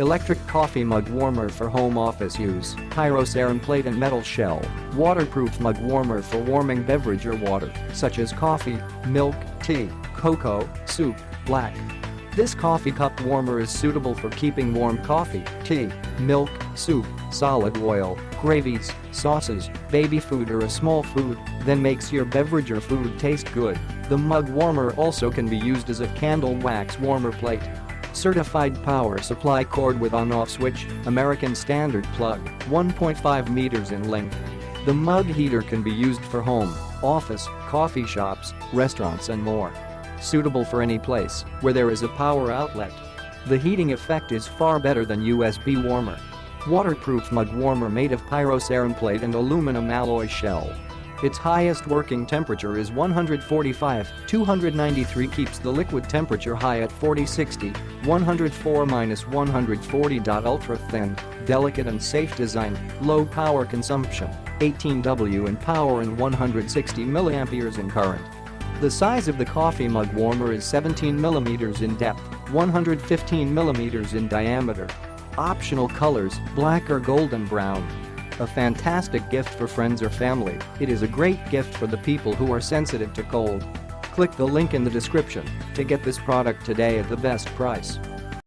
Electric coffee mug warmer for home office use. Pyroceram plate and metal shell. Waterproof mug warmer for warming beverage or water, such as coffee, milk, tea, cocoa, soup, black. This coffee cup warmer is suitable for keeping warm coffee, tea, milk, soup, solid oil, gravies, sauces, baby food or a small food, then makes your beverage or food taste good. The mug warmer also can be used as a candle wax warmer plate. Certified power supply cord with on-off switch, American standard plug, 1.5 meters in length. The mug heater can be used for home, office, coffee shops, restaurants and more. Suitable for any place where there is a power outlet. The heating effect is far better than USB warmer. Waterproof mug warmer made of pyroceram plate and aluminum alloy shell. Its highest working temperature is 145-293, keeps the liquid temperature high at 40-60, 104-140. Ultra thin, delicate and safe design, low power consumption, 18 W in power and 160 mA in current. The size of the coffee mug warmer is 17 mm in depth, 115 mm in diameter. Optional colors, black or golden brown. A fantastic gift for friends or family. It is a great gift for the people who are sensitive to cold. Click the link in the description to get this product today at the best price.